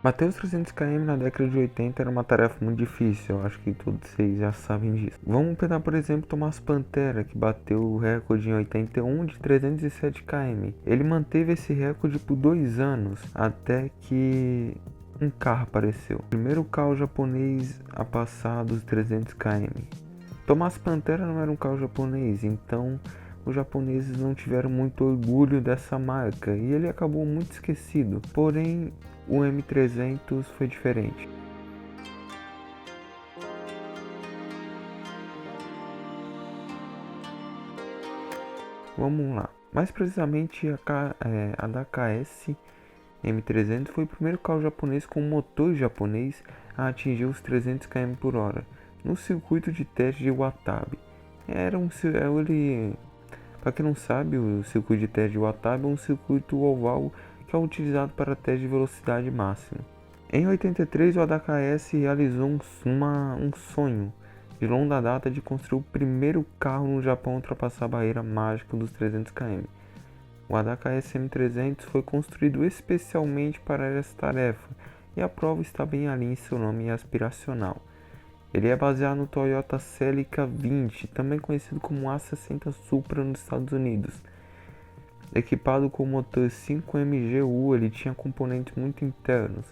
Bater os 300 km na década de 80 era uma tarefa muito difícil, eu acho que todos vocês já sabem disso. Vamos pegar, por exemplo, Tomás Pantera, que bateu o recorde em 81 de 307 km. Ele manteve esse recorde por 2 anos, até que um carro apareceu. O primeiro carro japonês a passar dos 300 km. Tomás Pantera não era um carro japonês, então os japoneses não tiveram muito orgulho dessa marca e ele acabou muito esquecido. Porém, o M300 foi diferente. Vamos lá. Mais precisamente, a DKS M300 foi o primeiro carro japonês com motor japonês a atingir os 300 km por hora no circuito de teste de Watabe. Para quem não sabe, o circuito de teste de Watabe é um circuito oval que é utilizado para teste de velocidade máxima. Em 83, o ADKS realizou um sonho de longa data de construir o primeiro carro no Japão a ultrapassar a barreira mágica dos 300 km. O ADKS M300 foi construído especialmente para essa tarefa e a prova está bem ali em seu nome aspiracional. Ele é baseado no Toyota Celica 20, também conhecido como A60 Supra nos Estados Unidos. Equipado com o motor 5MGU, ele tinha componentes muito internos,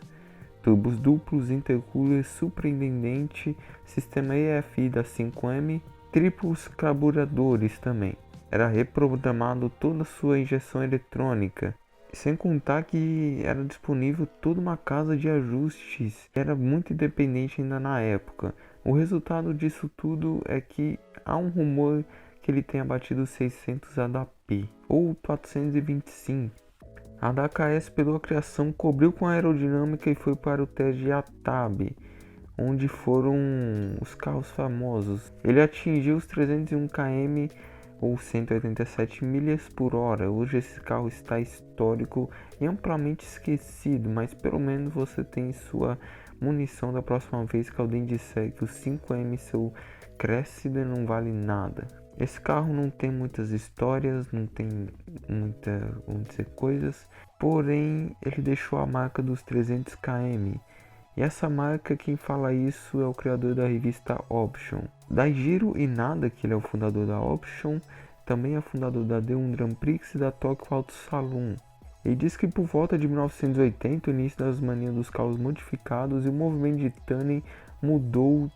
turbos duplos, intercooler surpreendente, sistema EFI da 5M, triplos carburadores também. Era reprogramado toda a sua injeção eletrônica, sem contar que era disponível toda uma casa de ajustes, era muito independente ainda na época. O resultado disso tudo é que há um rumor que ele tenha batido 600 ADP ou 425. A DKS, pela criação, cobriu com a aerodinâmica e foi para o teste de Watabe, onde foram os carros famosos. Ele atingiu os 301 km ou 187 milhas por hora. Hoje esse carro está histórico e amplamente esquecido, mas pelo menos você tem sua munição da próxima vez que alguém disser que o 5M seu Cressida não vale nada. Esse carro não tem muitas histórias, não tem muitas coisas, porém ele deixou a marca dos 300 km. E essa marca, quem fala isso é o criador da revista Option. Daijiro Inada, que ele é o fundador da Option, também é fundador da D1 Grand Prix e da Tokyo Auto Saloon. Ele diz que por volta de 1980, o início das manias dos carros modificados e o movimento de tuning mudou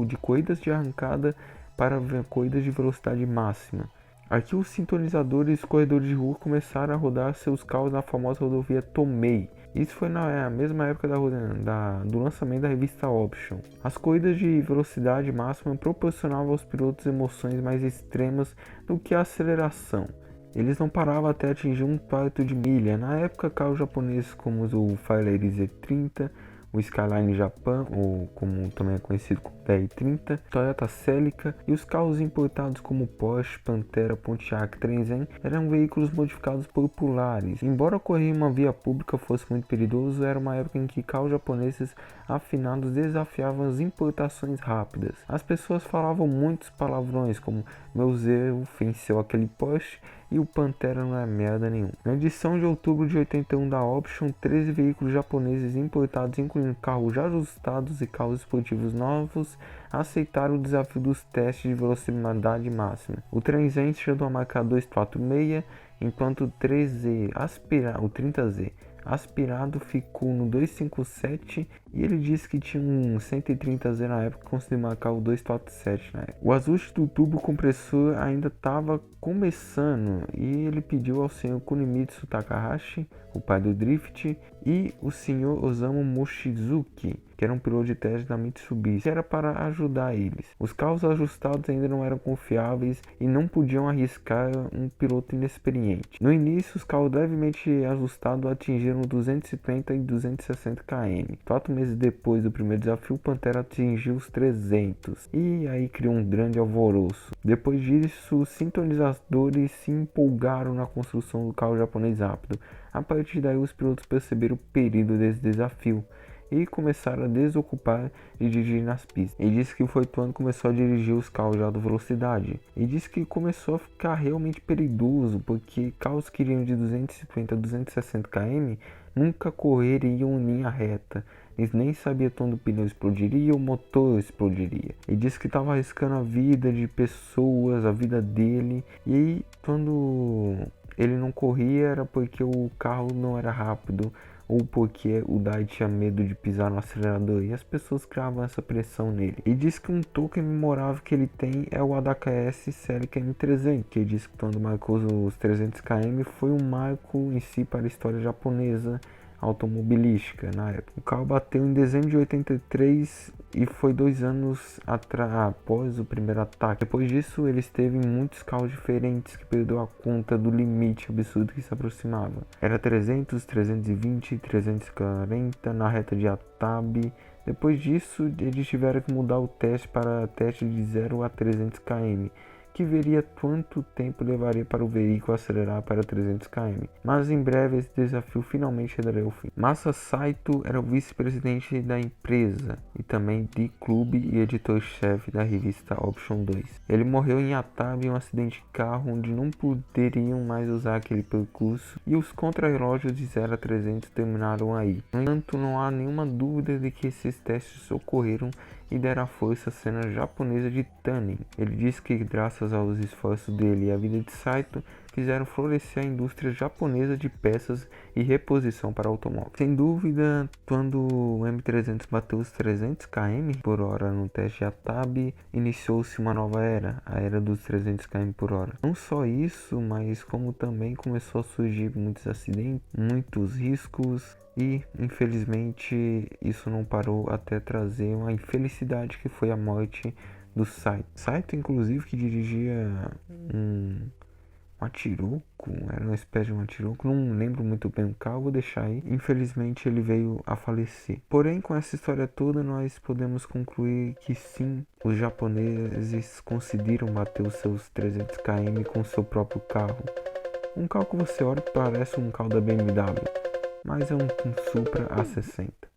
de corridas de arrancada para corridas de velocidade máxima. Aqui os sintonizadores e os corredores de rua começaram a rodar seus carros na famosa rodovia Tomei. Isso foi na mesma época do lançamento da revista Option. As corridas de velocidade máxima proporcionavam aos pilotos emoções mais extremas do que a aceleração. Eles não paravam até atingir um quarto de milha. Na época, carros japoneses como o Fairlady Z30, o Skyline Japan, ou como também é conhecido como DR30, Toyota Celica e os carros importados como Porsche, Pantera, Pontiac, Trenzhen eram veículos modificados populares. Embora correr em uma via pública fosse muito perigoso, era uma época em que carros japoneses afinados desafiavam as importações rápidas. As pessoas falavam muitos palavrões como meu Zero venceu aquele Porsche e o Pantera não é merda nenhuma. Na edição de outubro de 81 da Option, 13 veículos japoneses importados, incluindo carros já ajustados e carros esportivos novos, aceitaram o desafio dos testes de velocidade máxima. O Trenzhen chegou a marcar 246, enquanto o 30Z aspirado ficou no 257 e ele disse que tinha um 130Z na época, conseguiu marcar o 247 na época. O ajuste do tubo compressor ainda estava começando e ele pediu ao senhor Kunimitsu Takahashi, o pai do Drift, e o senhor Osamu Mochizuki, que era um piloto de teste da Mitsubishi, que era para ajudar eles. Os carros ajustados ainda não eram confiáveis e não podiam arriscar um piloto inexperiente. No início, os carros levemente ajustados atingiram 250 e 260 km. 4 meses depois do primeiro desafio, o Pantera atingiu os 300 e aí criou um grande alvoroço. Depois disso, os sintonizadores se empolgaram na construção do carro japonês rápido. A partir daí, os pilotos perceberam o perigo desse desafio e começaram a desocupar de dirigir nas pistas. Ele disse que foi quando começou a dirigir os carros de alta velocidade. E disse que começou a ficar realmente perigoso, porque carros que iriam de 250 a 260 km nunca correriam em linha reta. Eles nem sabiam quando o pneu explodiria ou o motor explodiria. Ele disse que estava arriscando a vida de pessoas, a vida dele. E aí, quando ele não corria, era porque o carro não era rápido ou porque o Dai tinha medo de pisar no acelerador, e as pessoas criavam essa pressão nele. E diz que um token memorável que ele tem é o ADAKS Celica M300, que ele diz que quando marcou os 300 km foi um marco em si para a história japonesa automobilística na época. O carro bateu em dezembro de 83 e foi 2 anos após o primeiro ataque. Depois disso, ele esteve em muitos carros diferentes que perdeu a conta do limite absurdo que se aproximava. Era 300, 320, 340 na reta de Atabe. Depois disso, eles tiveram que mudar o teste para teste de 0 a 300 km. Que veria quanto tempo levaria para o veículo acelerar para 300 km. Mas em breve esse desafio finalmente chegaria ao fim. Masa Saito era o vice-presidente da empresa e também de clube e editor-chefe da revista Option 2. Ele morreu em Atabe em um acidente de carro onde não poderiam mais usar aquele percurso e os contrarrelógios de 0 a 300 terminaram aí. No entanto, não há nenhuma dúvida de que esses testes ocorreram e deram força à cena japonesa de tuning. Ele disse que graças aos esforços dele e à vida de Saito, fizeram florescer a indústria japonesa de peças e reposição para automóveis. Sem dúvida, quando o M300 bateu os 300 km por hora no teste de Atabe, iniciou-se uma nova era, a era dos 300 km por hora. Não só isso, mas como também começou a surgir muitos acidentes, muitos riscos, e infelizmente isso não parou até trazer uma infelicidade que foi a morte do Saito. Saito, inclusive, que dirigia um Atiroco, era uma espécie de um Atiroco, não lembro muito bem o carro, vou deixar aí. Infelizmente ele veio a falecer. Porém, com essa história toda, nós podemos concluir que sim, os japoneses conseguiram bater os seus 300 km com seu próprio carro. Um carro que você olha que parece um carro da BMW, mas é um Supra A60.